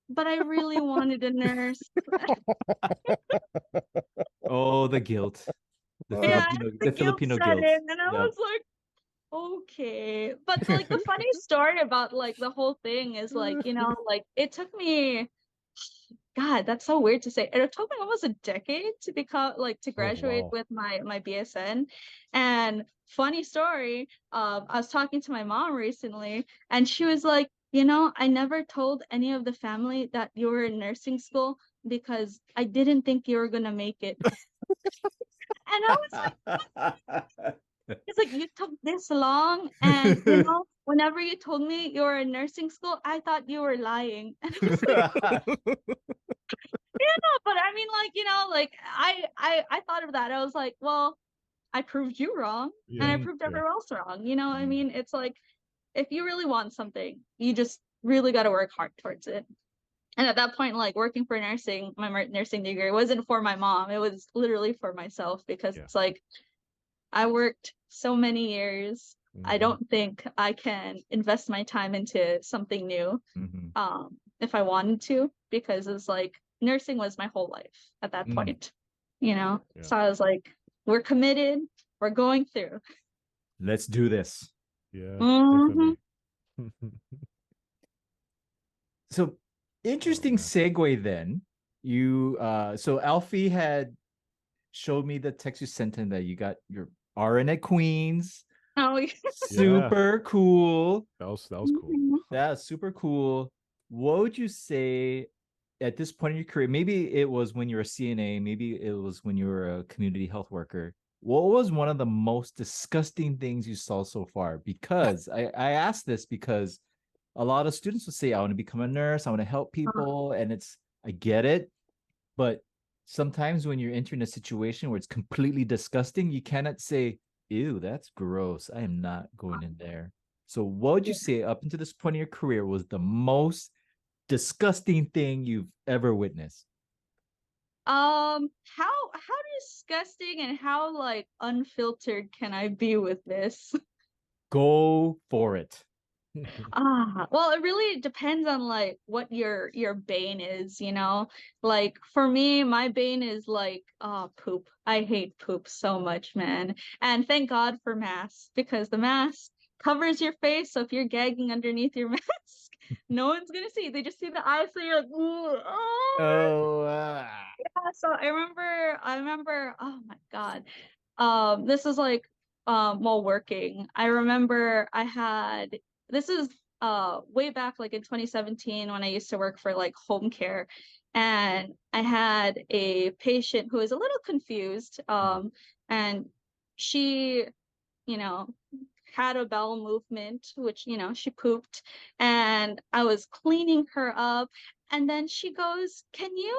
but I really wanted a nurse. Oh, the guilt. The Yeah, Filipino, the the guilt Filipino set guilt. in, and I Yep. was like, okay. But like the funny story about like the whole thing is like, like it took me, God, that's so weird to say. It took me almost a decade to become like to Oh, graduate wow. with my BSN. And funny story, I was talking to my mom recently, and she was like, I never told any of the family that you were in nursing school because I didn't think you were gonna make it. And I was like, it's like you took this long, and whenever you told me you were in nursing school, I thought you were lying. And I was like, yeah, but I mean, like, like I thought of that. I was like, well, I proved you wrong, and I Yeah. proved Yeah. everyone else wrong. I Mm. mean, it's like if you really want something, you just really got to work hard towards it. And at that point, like working for nursing, my nursing degree wasn't for my mom. It was literally for myself because Yeah. it's like I worked so many years. I Mhm. don't think I can invest my time into something new Mhm. if I wanted to, because it's like nursing was my whole life at that Mm. point, Yeah. So I was like, we're committed, we're going through. Let's do this. Yeah, hmm definitely. So interesting man. segue then. You so Alfie had showed me the text you sent him that you got your RN at Queens. Oh, Yeah. Super cool. That was cool. That's super cool. What would you say at this point in your career? Maybe it was when you were a CNA, maybe it was when you were a community health worker. What was one of the most disgusting things you saw so far? Because I asked this because a lot of students will say, I want to become a nurse, I want to help people. And I get it. But sometimes when you're entering a situation where it's completely disgusting, you cannot say, ew, that's gross. I am not going in there. So what would you say up until this point in your career was the most disgusting thing you've ever witnessed? How disgusting and how like unfiltered can I be with this? Go for it. Well, it really depends on like what your bane is, Like for me, my bane is like poop. I hate poop so much, man. And thank God for masks, because the mask covers your face, so if you're gagging underneath your mask, no one's gonna see. They just see the eyes, so you're like, ooh, oh. Oh, Yeah, so I remember, oh my God. This is like while working. I remember this is way back like in 2017 when I used to work for like home care, and I had a patient who was a little confused, and she, you know, had a bowel movement, which, she pooped, and I was cleaning her up, and then she goes, "Can you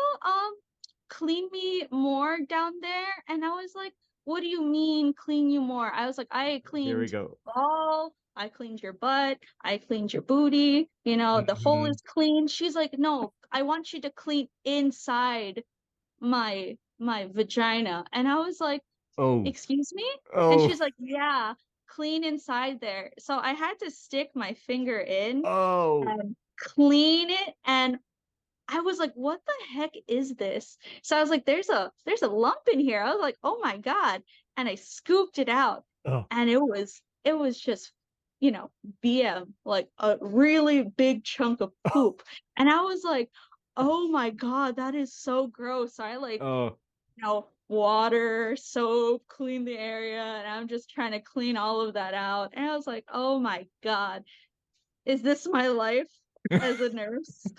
clean me more down there?" And I was like, "What do you mean clean you more?" I was like, "I here we cleaned go. all, I cleaned your butt, I cleaned your booty, the hole Mhm. is clean." She's like, "No, I want you to clean inside my vagina." And I was like, Oh, "Excuse me?" And oh, she's like, "Yeah, clean inside there." So I had to stick my finger in oh. and clean it, and I was like, "What the heck is this?" So I was like, "There's a lump in here." I was like, "Oh my God." And I scooped it out, Oh. and it was just, BM, like a really big chunk of poop. And I was like, "Oh my God, that is so gross." So I like, Oh, water, soap, clean the area, and I'm just trying to clean all of that out. And I was like, "Oh my God, is this my life as a nurse?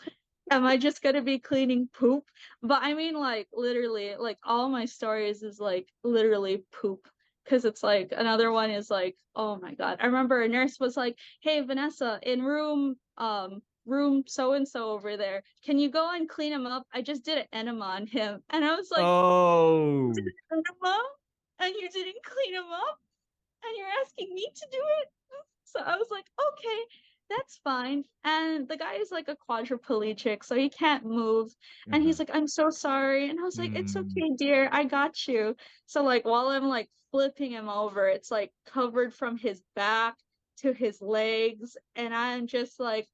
Am I just gonna be cleaning poop?" But I mean, like literally, like all my stories is like literally poop. Cause it's like another one is like, oh my God. I remember a nurse was like, "Hey Vanessa, in room so and so over there, can you go and clean him up? I just did an enema on him." And I was like, "You did oh. an enema? And you didn't clean him up? And you're asking me to do it?" So I was like, "Okay." that's fine. And the guy is like a quadriplegic, so he can't move. And he's like, I'm so sorry. And I was like, it's okay, dear, I got you. So like while I'm like flipping him over, it's like covered from his back to his legs. And I'm just like,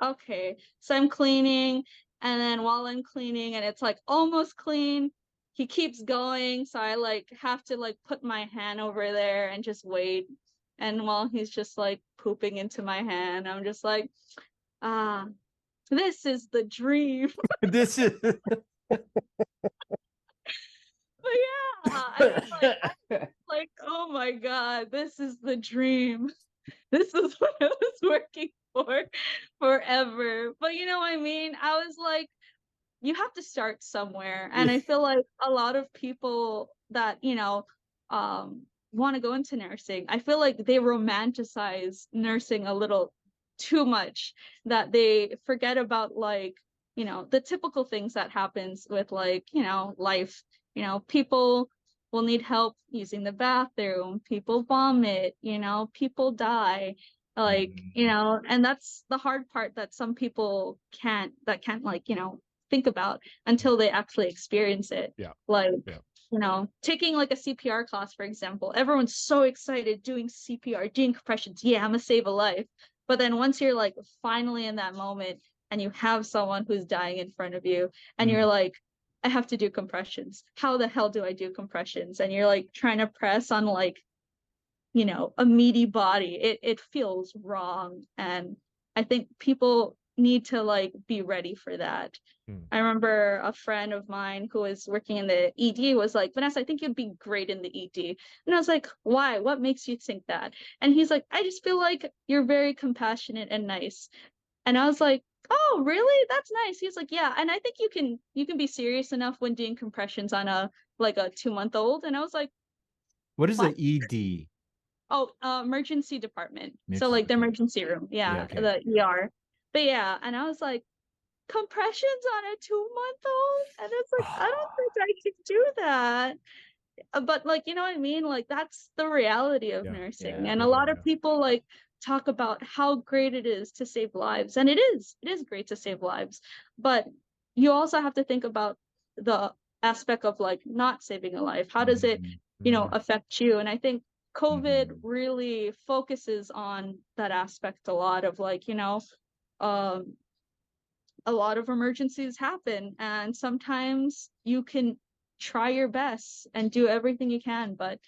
okay. So I'm cleaning, and then while I'm cleaning and it's like almost clean, he keeps going. So I like have to like put my hand over there and just wait. And while he's just like pooping into my hand, I'm just like, ah, this is the dream. This is But yeah, I was like, oh my God, this is the dream. This is what I was working for forever. But you know what I mean? I was like, you have to start somewhere. And I feel like a lot of people that, want to go into nursing, I feel like they romanticize nursing a little too much, that they forget about like, the typical things that happens with like, life. People will need help using the bathroom, people vomit, people die, like, and that's the hard part that some people can't like, think about until they actually experience it. Yeah. Like, Yeah. taking like a CPR class, for example, everyone's so excited doing CPR, doing compressions. Yeah, I'm gonna save a life. But then once you're like finally in that moment and you have someone who's dying in front of you and you're like, I have to do compressions. How the hell do I do compressions? And you're like trying to press on like, a meaty body. It feels wrong. And I think people need to like be ready for that. I remember a friend of mine who was working in the ED was like, Vanessa, I think you'd be great in the ED. And I was like, why? What makes you think that? And he's like, I just feel like you're very compassionate and nice. And I was like, oh, really? That's nice. He's like, yeah. And I think you can be serious enough when doing compressions on a 2-month-old. And I was like, what is what? the ED? Oh, emergency department. So Emergency like the department. emergency room. Yeah, okay. the ER. But yeah, and I was like, compressions on a 2-month-old? And it's like, I don't think I can do that. But like, you know what I mean? Like that's the reality of nursing. And a lot of people like talk about how great it is to save lives. And it is great to save lives. But you also have to think about the aspect of like not saving a life. How does it, affect you? And I think COVID really focuses on that aspect a lot of like, um, a lot of emergencies happen, and sometimes you can try your best and do everything you can, but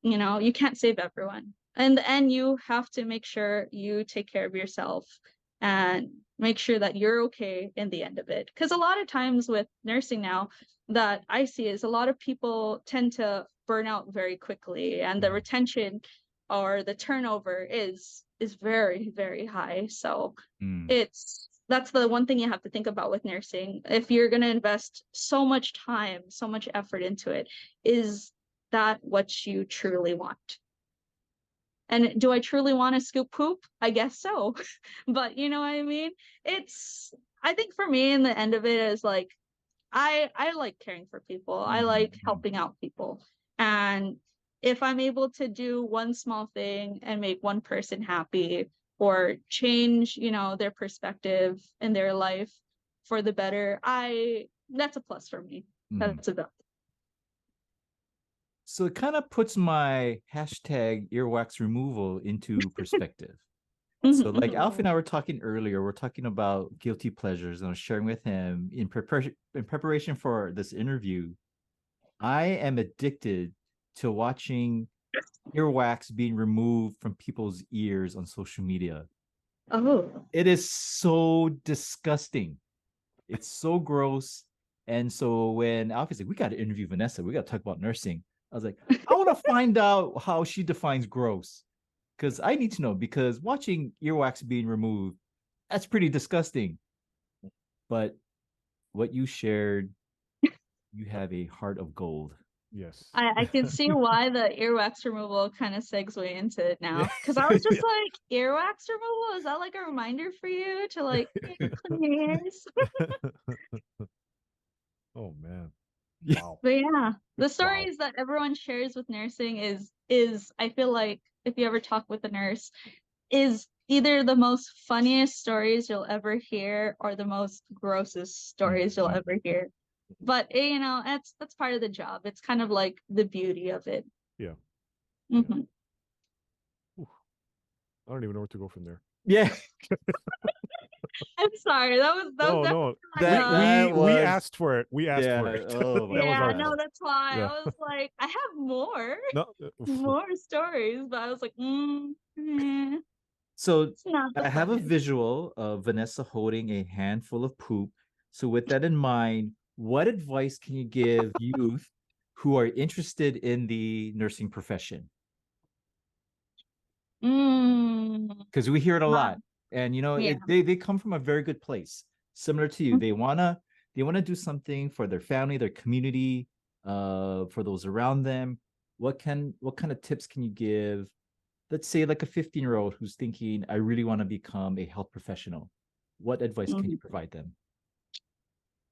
you can't save everyone. In the end, you have to make sure you take care of yourself and make sure that you're okay in the end of it. Because a lot of times with nursing now that I see is a lot of people tend to burn out very quickly, and the retention or the turnover is very, very high. So that's the one thing you have to think about with nursing. If you're going to invest so much time, so much effort into it, is that what you truly want? And do I truly want to scoop poop? I guess so. But you know what I mean? I think for me, in the end of it is like, I like caring for people. I like helping out people. And if I'm able to do one small thing and make one person happy or change, their perspective in their life for the better, that's a plus for me. That's a So it kind of puts my hashtag earwax removal into perspective. So like Alfie and I were talking earlier, we're talking about guilty pleasures, and I was sharing with him in preparation for this interview. I am addicted to watching earwax being removed from people's ears on social media. Oh. It is so disgusting. It's so gross. And so when Alfie's like, we got to interview Vanessa, we got to talk about nursing. I was like, I want to find out how she defines gross. Because I need to know, because watching earwax being removed, that's pretty disgusting. But what you shared, you have a heart of gold. Yes. I can see why the earwax removal kind of segues into it now. Because I was just like, earwax removal? Is that like a reminder for you to like clean your ears? Oh man. Wow. But yeah, the Wow. stories that everyone shares with nursing is I feel like if you ever talk with a nurse, is either the most funniest stories you'll ever hear or the most grossest stories you'll ever hear. But you know, that's part of the job. It's kind of like the beauty of it. Yeah. Hmm. Ooh, I don't even know where to go from there. Yeah. I'm sorry. That was No, definitely no. like That We was asked for it. We asked for yeah. it. Oh my That was yeah, our God. no, that's why Yeah. I was like, I have more, No. more stories, but I was like, So it's not the I have a funniest. visual of Vanessa holding a handful of poop. So with that in mind, what advice can you give youth who are interested in the nursing profession? Because we hear it a Wow. lot, and you know, Yeah. they come from a very good place, similar to you. They wanna do something for their family, their community, for those around them. What kind of tips can you give? Let's say like a 15-year-old who's thinking, I really want to become a health professional. What advice can you Mhm. provide them?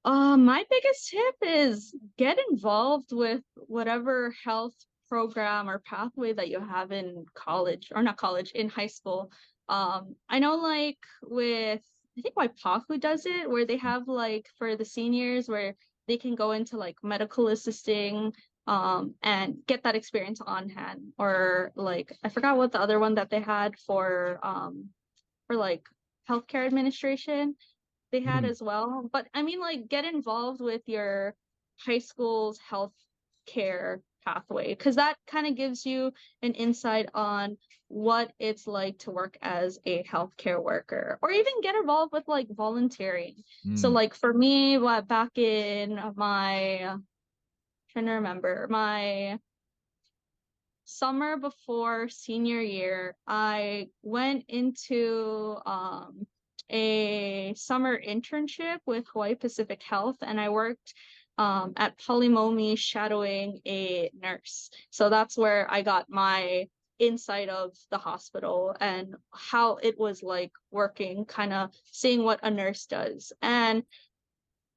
My biggest tip is get involved with whatever health program or pathway that you have in college, or not college, in high school. I know like with, I think Waipahu does it, where they have like for the seniors where they can go into like medical assisting, and get that experience on hand. Or like I forgot what the other one that they had for like healthcare administration they had Mhm. as well. But I mean, like, get involved with your high school's health care pathway, because that kind of gives you an insight on what it's like to work as a healthcare worker, or even get involved with like volunteering. So, Mm. like, for me, what back in my, trying to remember, my summer before senior year, I went into a summer internship with Hawaii Pacific Health, and I worked at Polimomi shadowing a nurse. So that's where I got my insight of the hospital and how it was like working, kind of seeing what a nurse does. And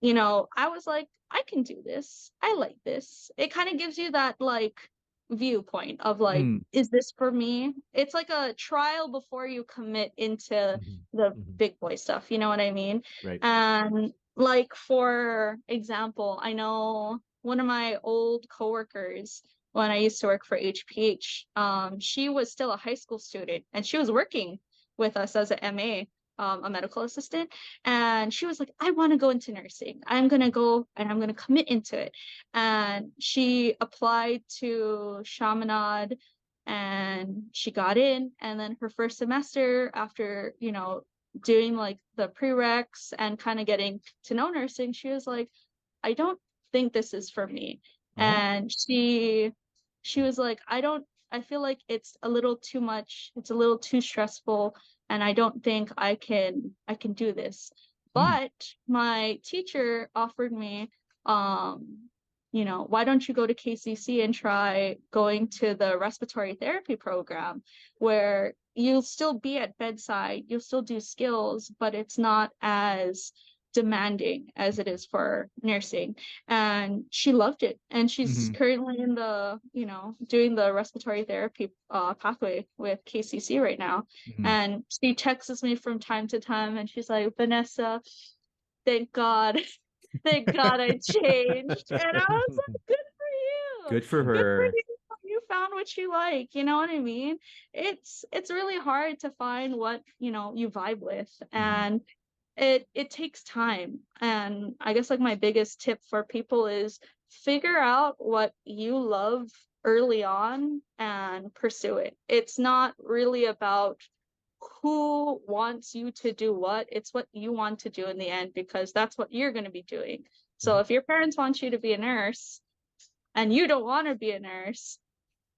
you know, I was like, I can do this. I like this. It kind of gives you that like viewpoint of like, Mm. is this for me? It's like a trial before you commit into Mhm. the Mhm. big boy stuff. You know what I mean? Right. And like, for example, I know one of my old coworkers when I used to work for HPH, she was still a high school student and she was working with us as an MA, a medical assistant. And she was like, I want to go into nursing. I'm going to go and I'm going to commit into it. And she applied to Chaminade and she got in. And then her first semester, after, you know, doing like the prereqs and kind of getting to know nursing, she was like, I don't think this is for me. Oh. And she was like, I feel like it's a little too much, it's a little too stressful, and I don't think I can do this. Mm. But my teacher offered me, you know, why don't you go to KCC and try going to the respiratory therapy program, where you'll still be at bedside, you'll still do skills, but it's not as demanding as it is for nursing. And she loved it, and she's Mhm. currently in the, you know, doing the respiratory therapy pathway with KCC right now. Mhm. And she texts me from time to time and she's like, Vanessa, thank God, thank God I changed. And I was like, good for you, Good for good for her. you, you found what you like. You know what I mean? It's really hard to find what, you know, you vibe with. Mhm. And it takes time. And I guess like my biggest tip for people is figure out what you love early on and pursue it. It's not really about who wants you to do what, it's what you want to do in the end, because that's what you're going to be doing. So Mhm. if your parents want you to be a nurse and you don't want to be a nurse,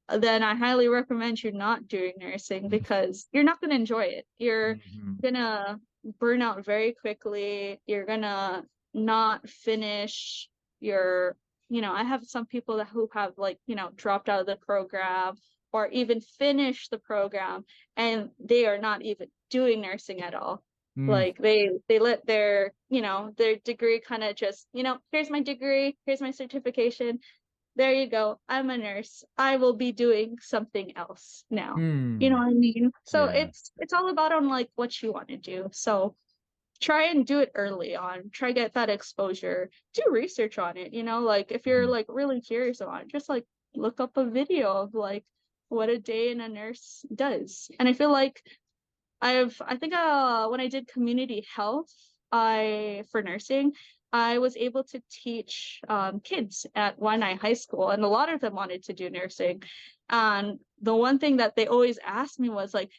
then I highly recommend you not doing nursing, because you're not going to enjoy it. You're Mhm. gonna burn out very quickly. You're gonna not finish your, you know, I have some people that who have like, you know, dropped out of the program or even finished the program and they are not even doing nursing at all. Mm. Like they let their, you know, their degree kind of just, you know, here's my degree, here's my certification, there you go. I'm a nurse. I will be doing something else now. You know what I mean? So Yeah. it's all about on like what you want to do. So try and do it early on. Try get that exposure. Do research on it. You know, like if you're like really curious about it, just like look up a video of like what a day in a nurse does. And I feel like I think when I did community health, for nursing, I was able to teach kids at Waianae High School, and a lot of them wanted to do nursing. And the one thing that they always asked me was like,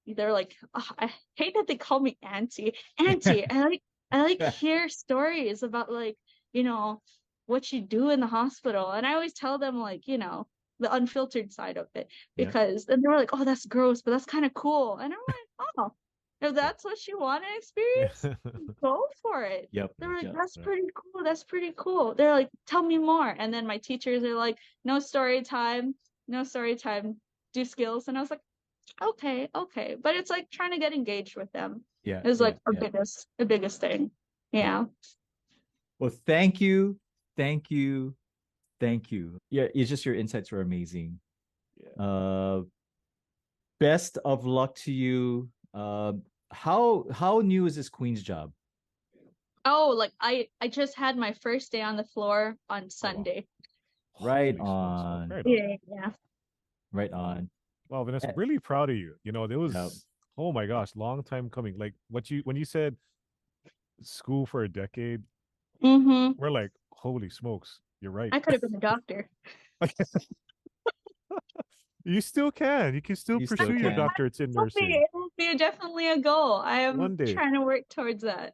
they're like, "Oh, I hate that they call me auntie. Auntie, I like hear stories about like, you know, what you do in the hospital." And I always tell them like, you know, the unfiltered side of it, because then they were like, "Oh, that's gross, but that's kind of cool." And I'm like, "Oh, if that's what you want to experience, go for it." Yep. They were like, Yep. "That's pretty cool. That's pretty cool." They're like, "Tell me more." And then my teachers are like, "No story time, no story time. Do skills." And I was like, okay. But it's like trying to get engaged with them. Yeah. It's like yeah. the biggest thing. Yeah. Well, thank you. Thank you. Thank you. Yeah, it's just your insights were amazing. Best of luck to you. How new is this Queen's job? Oh, like I just had my first day on the floor on Sunday. Right Holy smokes. on. Right on. Yeah. Right on. Well, Vanessa, really proud of you. You know, there was Yep. oh my gosh, long time coming. Like when you said school for a decade, Mm-hmm. we're like, holy smokes, you're right. I could have been a doctor. You still can. You can still You still pursue your can. doctorates in nursing. It will be definitely a goal. I am One day. trying to work towards that.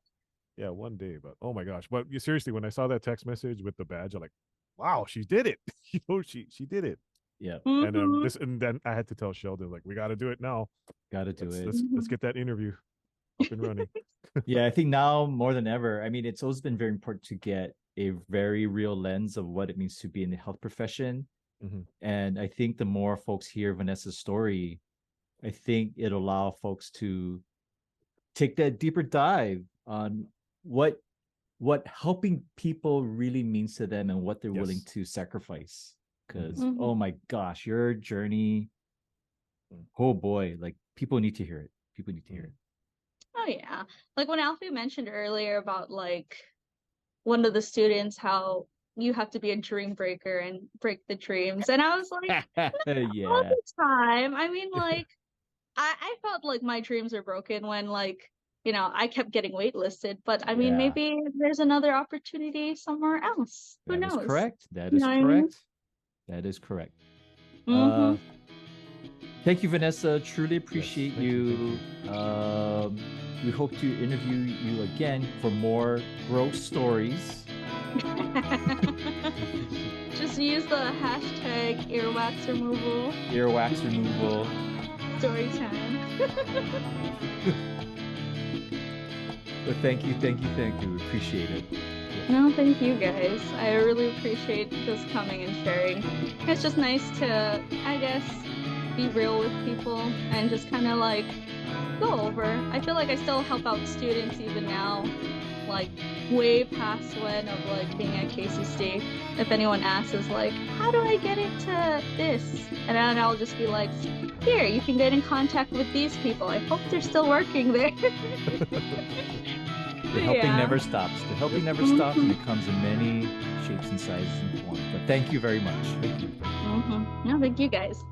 Yeah, one day. But oh my gosh. But seriously, when I saw that text message with the badge, I'm like, wow, she did it. You know, she did it. Yeah. Mm-hmm. And then I had to tell Sheldon, like, we gotta do it now. Gotta do it. Let's get that interview up and running. Yeah, I think now more than ever. I mean, it's always been very important to get a very real lens of what it means to be in the health profession. And I think the more folks hear Vanessa's story, I think it'll allow folks to take that deeper dive on what helping people really means to them and what they're willing to sacrifice. Because oh my gosh, your journey, oh boy, like people need to hear it. People need to hear it. Oh yeah. Like when Alfie mentioned earlier about like one of the students, how you have to be a dream breaker and break the dreams. And I was like, Yeah. all the time. I mean, like, I felt like my dreams were broken when, like, you know, I kept getting waitlisted. But I mean, maybe there's another opportunity somewhere else. Who knows? That is correct. That You is know what I mean? correct. That is correct. Thank you, Vanessa. Truly appreciate you. We hope to interview you again for more growth stories. Just use the hashtag earwax removal. Earwax removal. Story time. But thank you. Appreciate it. No, thank you guys. I really appreciate just coming and sharing. It's just nice to, I guess, be real with people and just kind of like go over. I feel like I still help out students even now, like way past when of like being at KCC. If anyone asks is like, how do I get into this? And then I'll just be like, here, you can get in contact with these people. I hope they're still working there. The helping never stops. The helping never stops, and it comes in many shapes and sizes and forms. But thank you very much. Thank you. No, thank you guys.